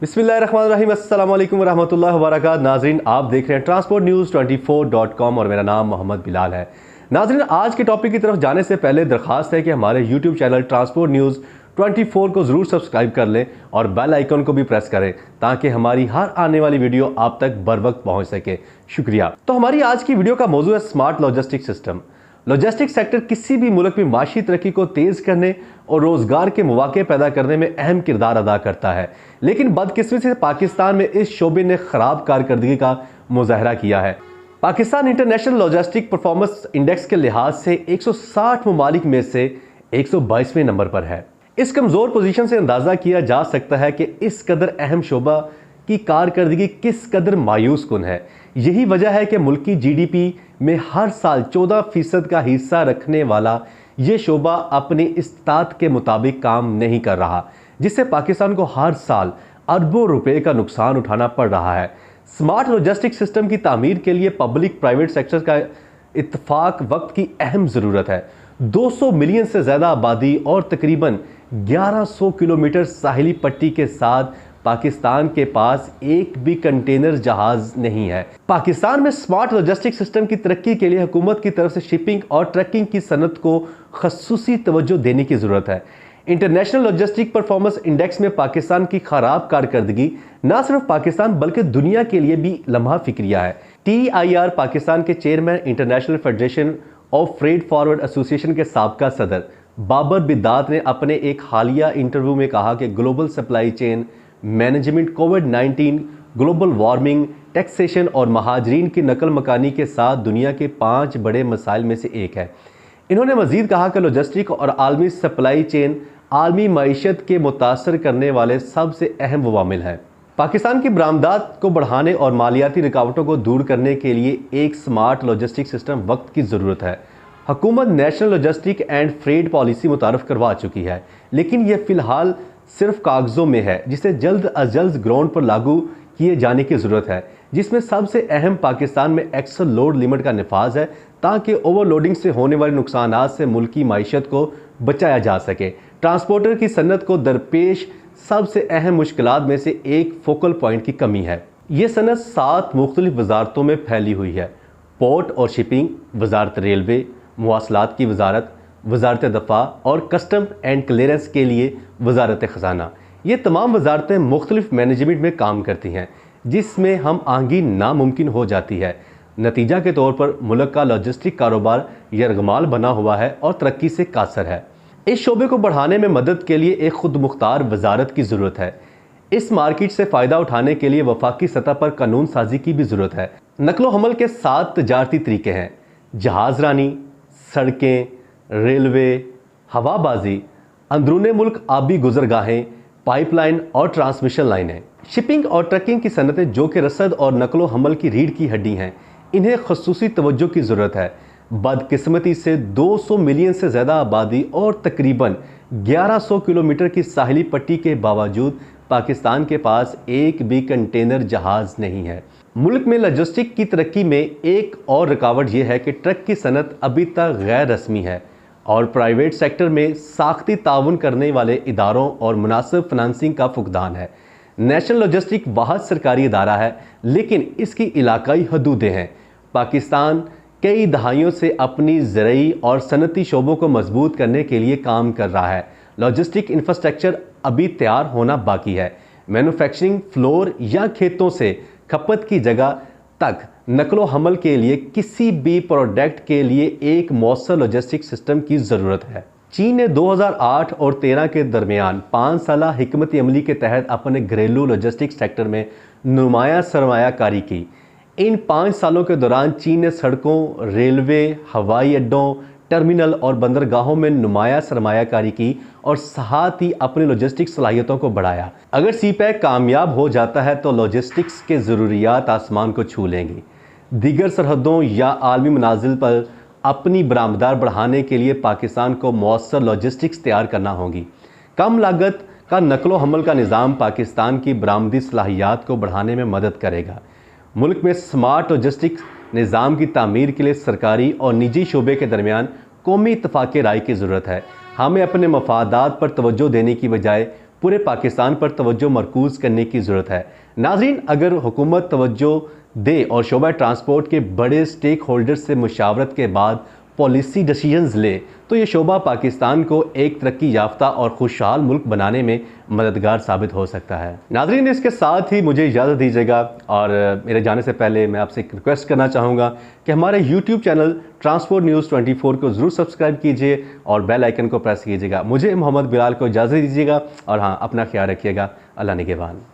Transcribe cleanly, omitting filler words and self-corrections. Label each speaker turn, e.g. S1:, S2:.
S1: बिस्मिल्लाहिर्रहमानिर्रहीम, अस्सलाम वालेकुम रहमतुल्लाहि व बरकातहू। नाजरीन, आप देख रहे हैं ट्रांसपोर्ट न्यूज़ 24.com और मेरा नाम मोहम्मद बिलाल है। नाजरीन, आज के टॉपिक की तरफ जाने से पहले दरख्वास्त है कि हमारे यूट्यूब चैनल ट्रांसपोर्ट न्यूज़ 24 को ज़रूर सब्सक्राइब कर लें और बेल आइकन को भी प्रेस करें ताकि हमारी हर आने वाली वीडियो आप तक बर वक्त पहुँच सके। शुक्रिया। तो हमारी आज की वीडियो का मौजूद है smart logistic system. Logistic sector किसी भी मुल्क में माशी तरक्की को तेज़ करने और रोज़गार के मौके पैदा करने में अहम किरदार अदा करता है, लेकिन बदकिस्मती से पाकिस्तान में इस शोबे ने ख़राब कारकर्दगी का मुजाहरा किया है। Pakistan international logistic performance index के लिहाज से 160 ममालिक में से 122वें नंबर पर है। इस कमज़ोर पोजीशन से अंदाज़ा किया जा सकता है कि इस कदर अहम शोबा की कारकर्दगी किस कदर मायूस कुन है। यही वजह है कि मुल्की जीडीपी में हर साल 14% का हिस्सा रखने वाला ये शोबा अपनी इस्तात के मुताबिक काम नहीं कर रहा, जिससे पाकिस्तान को हर साल अरबों रुपए का नुकसान उठाना पड़ रहा है। स्मार्ट लॉजिस्टिक सिस्टम की तामीर के लिए पब्लिक प्राइवेट सेक्टर का इत्तफाक वक्त की अहम ज़रूरत है। 200 मिलियन से ज़्यादा आबादी और तकरीबन 1100 किलोमीटर साहिली पट्टी के साथ पाकिस्तान के पास एक भी कंटेनर जहाज नहीं है। पाकिस्तान में स्मार्ट लॉजिस्टिक सिस्टम की तरक्की के लिए हुकूमत की तरफ से शिपिंग और ट्रकिंग की सनत को खसूसी तवज्जो देने की ज़रूरत है। इंटरनेशनल लॉजिस्टिक परफॉर्मेंस इंडेक्स में पाकिस्तान की खराब कारकर्दगी न सिर्फ पाकिस्तान बल्कि दुनिया के लिए भी लम्हा फिक्रिया है। TIR पाकिस्तान के chairman international federation of freight forward association के साबका सदर बाबर बिदात ने अपने एक हालिया इंटरव्यू में कहा कि ग्लोबल सप्लाई चेन मैनेजमेंट, कोविड-19, ग्लोबल वार्मिंग, टैक्सेशन और महाजरीन की नकल मकानी के साथ दुनिया के 5 बड़े मसाइल में से एक है। इन्होंने मजीद कहा कि लॉजिस्टिक और आलमी सप्लाई चेन आलमी मईशत के मुतासर करने वाले सबसे अहम अवामिल हैं। पाकिस्तान की बरामदात को बढ़ाने और मालियाती रुकावटों को दूर करने के लिए एक स्मार्ट लॉजिस्टिक सिस्टम वक्त की ज़रूरत है। हुकूमत national logistic and freight policy मुतारफ़ करवा चुकी है, लेकिन यह फ़िलहाल सिर्फ कागज़ों में है, जिसे जल्द अज जल्द ग्राउंड पर लागू किए जाने की ज़रूरत है, जिसमें सबसे अहम पाकिस्तान में एक्सल लोड लिमिट का नफाज है ताकि ओवरलोडिंग से होने वाले नुकसानात से मुल्की माइशत को बचाया जा सके। ट्रांसपोर्टर की सनत को दरपेश सबसे अहम मुश्किलात में से एक फोकल पॉइंट की कमी है। ये सनत 7 मुख्तलिफ वजारतों में फैली हुई है। पोर्ट और शिपिंग, वजारत रेलवे, मुवासलात की वजारत, वजारत दफ़ा और कस्टम एंड क्लियरेंस के लिए वजारत ख़जाना। ये तमाम वजारतें मुख्तलिफ मैनेजमेंट में काम करती हैं, जिसमें हम आंगी नामुमकिन हो जाती है। नतीजा के तौर पर मुल्क का लॉजिस्टिक कारोबार यरगमाल बना हुआ है और तरक्की से कासर है। इस शोबे को बढ़ाने में मदद के लिए एक खुद मुख्तार वजारत की ज़रूरत है। इस मार्केट से फ़ायदा उठाने के लिए वफाकी सतह पर कानून साजी की भी ज़रूरत है। नकलो हमल के 7 तजारती तरीके हैं: जहाज़ रानी, सड़कें, रेलवे, हवाबाजी, अंदरूने मुल्क आबी गुजरगाहें, पाइपलाइन और ट्रांसमिशन लाइनें। शिपिंग और ट्रकिंग की सनतें, जो कि रसद और नकलो हमल की रीढ़ की हड्डी हैं, इन्हें खसूसी तवज्जो की ज़रूरत है। बदकिस्मती से 200 मिलियन से ज़्यादा आबादी और तकरीबन 1100 किलोमीटर की साहिली पट्टी के बावजूद पाकिस्तान के पास एक भी कंटेनर जहाज़ नहीं है। मुल्क में लॉजिस्टिक की तरक्की में एक और रुकावट यह है कि ट्रक की सनत अभी तक गैर रस्मी है और प्राइवेट सेक्टर में साख्ती ताउन करने वाले इदारों और मुनासिब फिनांसिंग का फुकदान है। नेशनल लॉजिस्टिक वाहद सरकारी इदारा है, लेकिन इसकी इलाकाई हदूदें हैं। पाकिस्तान कई दहाइयों से अपनी ज़रई और सनती शोबों को मजबूत करने के लिए काम कर रहा है। लॉजिस्टिक इंफ्रास्ट्रक्चर अभी तैयार होना बाकी है। मैन्युफैक्चरिंग फ्लोर या खेतों से खपत की जगह तक नकलो हमल के लिए किसी भी प्रोडक्ट के लिए एक मौसर लॉजिस्टिक सिस्टम की ज़रूरत है। चीन ने 2008 और 13 के दरमियान 5 साला हिकमत अमली के तहत अपने घरेलू लॉजिस्टिक सेक्टर में नुमाया सरमायाकारी की। इन 5 सालों के दौरान चीन ने सड़कों, रेलवे, हवाई अड्डों, टर्मिनल और बंदरगाहों में नुमाया सरमायाकारी की और साथ ही अपनी लॉजिस्टिक सलाहियतों को बढ़ाया। अगर सीपैक कामयाब हो जाता है तो लॉजिस्टिक्स के ज़रूरियात आसमान को छू लेंगी। दीगर सरहदों या आलमी मनाजिल पर अपनी बरामदार बढ़ाने के लिए पाकिस्तान को मौसर लॉजिस्टिक्स तैयार करना होगी। कम लागत का नकलो हमल का निज़ाम पाकिस्तान की बरामदी सलाहियात को बढ़ाने में मदद करेगा। मुल्क में स्मार्ट लॉजिस्टिक्स निज़ाम की तामीर के लिए सरकारी और निजी शोबे के दरमियान कौमी इत्तफाक़ राय की ज़रूरत है। हमें अपने मफादात पर तवज्जो देने की बजाय पूरे पाकिस्तान पर तवज्जो मरकूज करने की ज़रूरत है। नाज़रीन, अगर हुकूमत तवज्जो दे और शोबा ट्रांसपोर्ट के बड़े स्टेक होल्डर्स से मुशावरत के बाद पॉलिसी डिसीजंस ले तो ये शोबा पाकिस्तान को एक तरक्की याफ्ता और खुशहाल मुल्क बनाने में मददगार साबित हो सकता है। नाज़रीन, इसके साथ ही मुझे इजाज़त दीजिएगा और मेरे जाने से पहले मैं आपसे एक रिक्वेस्ट करना चाहूँगा कि हमारे यूट्यूब चैनल ट्रांसपोर्ट न्यूज़ 24 को ज़रूर सब्सक्राइब कीजिए और बेल आइकन को प्रेस कीजिएगा। मुझे मोहम्मद बिलाल को इजाज़त दीजिएगा और हाँ, अपना ख्याल रखिएगा। अल्लाह निगहबान।